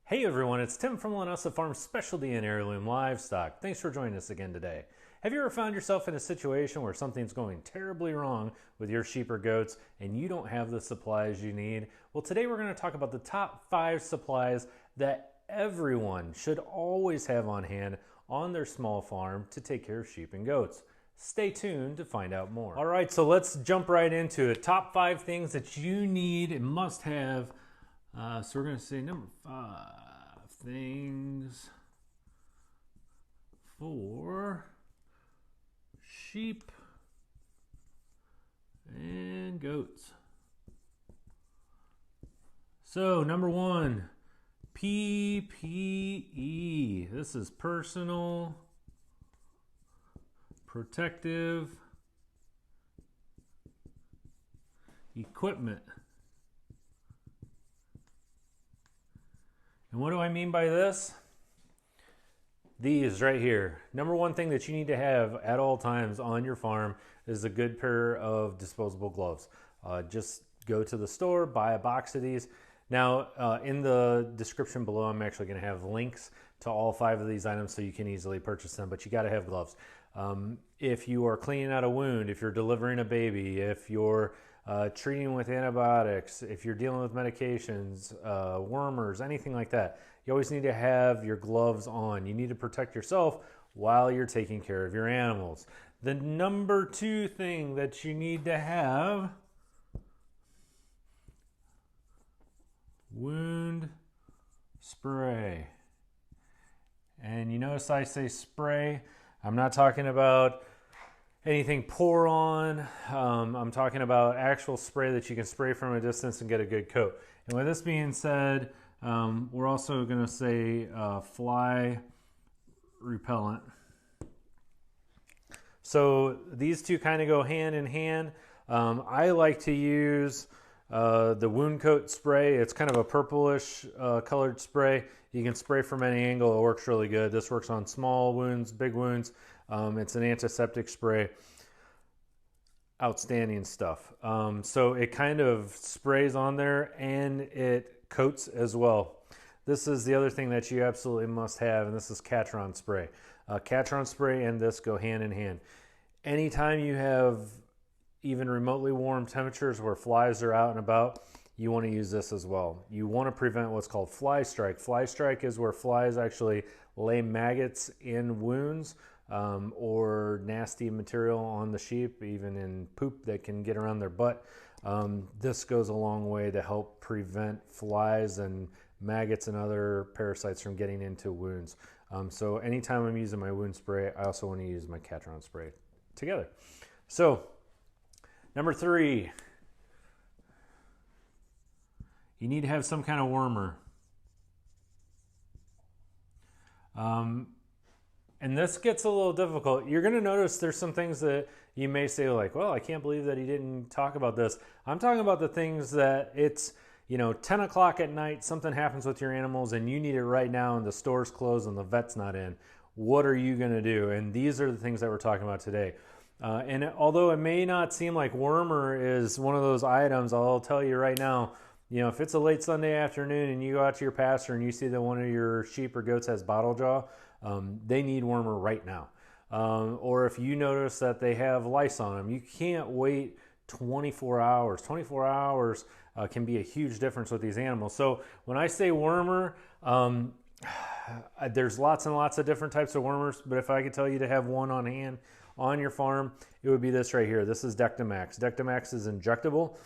Hey everyone, it's Tim from Linessa Farms Specialty and Heirloom Livestock. Thanks for joining us again today. Have you ever found yourself in a situation where something's going terribly wrong with your sheep or goats and you don't have the supplies you need? Well, today we're going to talk about the top 5 supplies that everyone should always have on hand on their small farm to take care of sheep and goats. Stay tuned to find out more. All right, so let's jump right into it. Top 5 things that you need and must have. So we're going to say number 5 things for sheep and goats. So number 1, PPE. This is personal protective equipment. And what do I mean by this? These right here. Number 1 thing that you need to have at all times on your farm is a good pair of disposable gloves. Just go to the store, buy a box of these. Now, in the description below, I'm actually going to have links to all 5 of these items so you can easily purchase them, but you got to have gloves. If you are cleaning out a wound, if you're delivering a baby, if you're treating with antibiotics, if you're dealing with medications, wormers, anything like that, you always need to have your gloves on. You need to protect yourself while you're taking care of your animals. The number 2 thing that you need to have, wound spray. And you notice I say spray. I'm not talking about anything pour on. I'm talking about actual spray that you can spray from a distance and get a good coat. And with this being said, we're also going to say fly repellent. So these two kind of go hand in hand. I like to use the wound coat spray. It's kind of a purplish colored spray. You can spray from any angle. It works really good. This works on small wounds, big wounds. It's an antiseptic spray. Outstanding stuff. So it kind of sprays on there and it coats as well. This is the other thing that you absolutely must have, and this is Catron spray. Catron spray and this go hand in hand. Anytime you have even remotely warm temperatures where flies are out and about, you want to use this as well. You want to prevent what's called fly strike. Fly strike is where flies actually lay maggots in wounds or nasty material on the sheep, even in poop that can get around their butt. This goes a long way to help prevent flies and maggots and other parasites from getting into wounds. So anytime I'm using my wound spray, I also want to use my Catron spray together. So number 3, you need to have some kind of wormer. And this gets a little difficult. You're going to notice there's some things that you may say like, well, I can't believe that he didn't talk about this. I'm talking about the things that it's, 10 o'clock at night, something happens with your animals and you need it right now and the store's closed and the vet's not in. What are you going to do? And these are the things that we're talking about today. And although it may not seem like wormer is one of those items, I'll tell you right now, if it's a late Sunday afternoon and you go out to your pasture and you see that one of your sheep or goats has bottle jaw, they need wormer right now. Or if you notice that they have lice on them, you can't wait 24 hours. 24 hours can be a huge difference with these animals. So when I say wormer, there's lots and lots of different types of wormers, but if I could tell you to have one on hand on your farm, it would be this right here. This is Dectomax. Dectomax is injectable.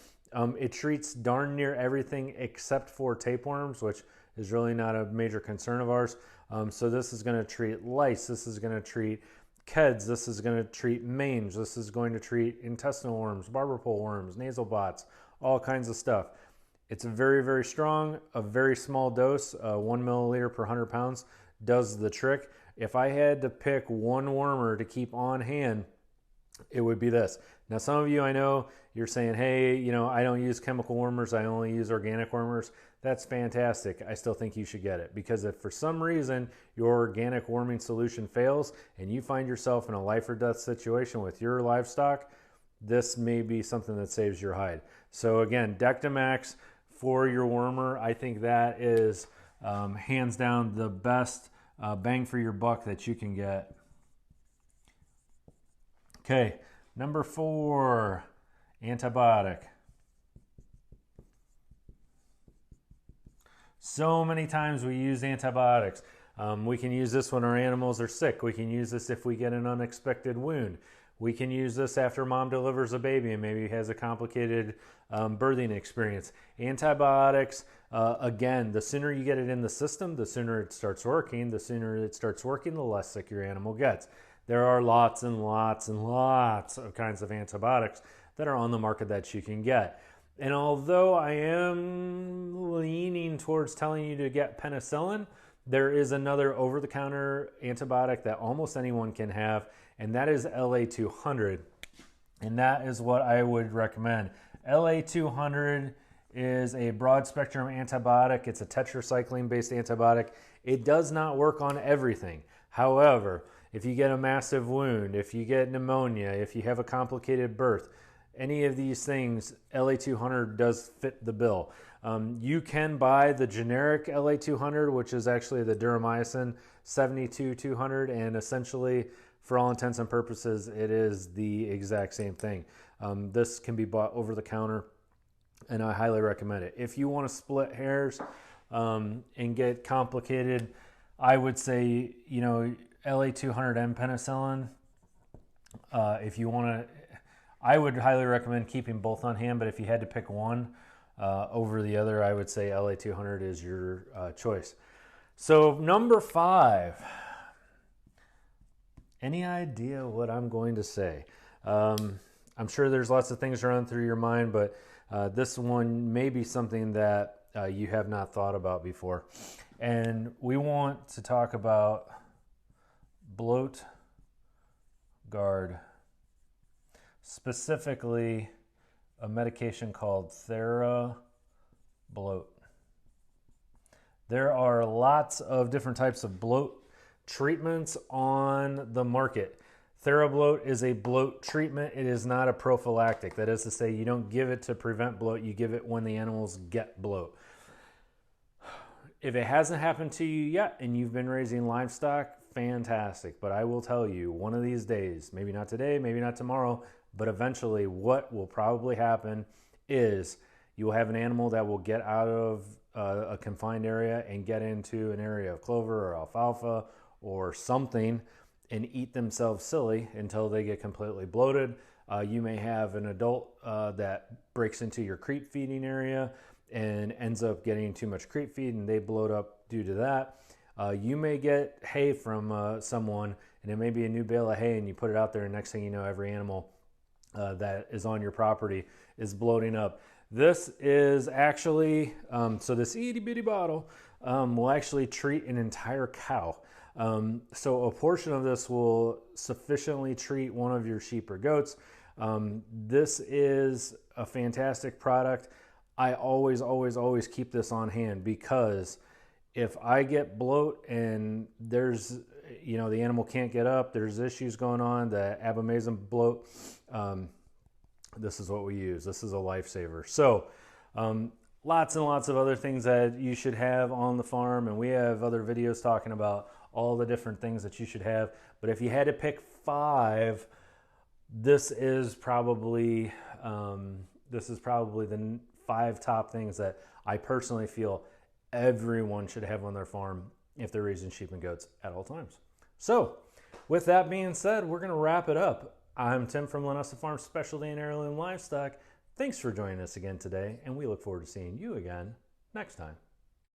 It treats darn near everything except for tapeworms, which is really not a major concern of ours. So this is going to treat lice. This is going to treat KEDs. This is going to treat mange. This is going to treat intestinal worms, barber pole worms, nasal bots, all kinds of stuff. It's very, very strong. A very small dose, 1 milliliter per 100 pounds, does the trick. If I had to pick one wormer to keep on hand, it would be this. Now, some of you, I know you're saying, hey, I don't use chemical wormers. I only use organic wormers. That's fantastic. I still think you should get it, because if for some reason your organic worming solution fails and you find yourself in a life or death situation with your livestock, this may be something that saves your hide. So again, Dectomax for your wormer, I think that is Hands down, the best bang for your buck that you can get. Okay, number 4, antibiotic. So many times we use antibiotics. We can use this when our animals are sick. We can use this if we get an unexpected wound. We can use this after mom delivers a baby and maybe has a complicated birthing experience. Antibiotics, again, the sooner you get it in the system, the sooner it starts working. The sooner it starts working, the less sick your animal gets. There are lots and lots and lots of kinds of antibiotics that are on the market that you can get. And although I am leaning towards telling you to get penicillin, there is another over-the-counter antibiotic that almost anyone can have, and that is LA200. And that is what I would recommend. LA200 is a broad-spectrum antibiotic. It's a tetracycline-based antibiotic. It does not work on everything. However, if you get a massive wound, if you get pneumonia, if you have a complicated birth, any of these things, LA200 does fit the bill. You can buy the generic LA200, which is actually the Duramycin 72-200, and essentially, for all intents and purposes, it is the exact same thing. This can be bought over the counter, and I highly recommend it. If you want to split hairs and get complicated, I would say, LA200 and penicillin. If you want to, I would highly recommend keeping both on hand, but if you had to pick one over the other, I would say LA200 is your choice. So number 5, any idea what I'm going to say? I'm sure there's lots of things running through your mind, but this one may be something that you have not thought about before. And we want to talk about Bloat Guard. Specifically, a medication called TheraBloat. There are lots of different types of bloat treatments on the market. TheraBloat is a bloat treatment. It is not a prophylactic. That is to say, you don't give it to prevent bloat. You give it when the animals get bloat. If it hasn't happened to you yet and you've been raising livestock, fantastic. But I will tell you, one of these days, maybe not today, maybe not tomorrow, but eventually what will probably happen is you will have an animal that will get out of a confined area and get into an area of clover or alfalfa or something and eat themselves silly until they get completely bloated. You may have an adult that breaks into your creep feeding area and ends up getting too much creep feed and they bloat up due to that. You may get hay from someone and it may be a new bale of hay and you put it out there and next thing you know, every animal that is on your property is bloating up. This is actually, so this itty bitty bottle will actually treat an entire cow. So a portion of this will sufficiently treat one of your sheep or goats. This is a fantastic product. I always keep this on hand because if I get bloat and there's, the animal can't get up, there's issues going on, the abomasum bloat, this is what we use. This is a lifesaver. So lots and lots of other things that you should have on the farm, and we have other videos talking about all the different things that you should have. But if you had to pick 5, this is probably the 5 top things that I personally feel everyone should have on their farm if they're raising sheep and goats at all times. So with that being said, we're going to wrap it up. I'm Tim from Linessa Farms Specialty and Heirloom Livestock. Thanks for joining us again today, and we look forward to seeing you again next time.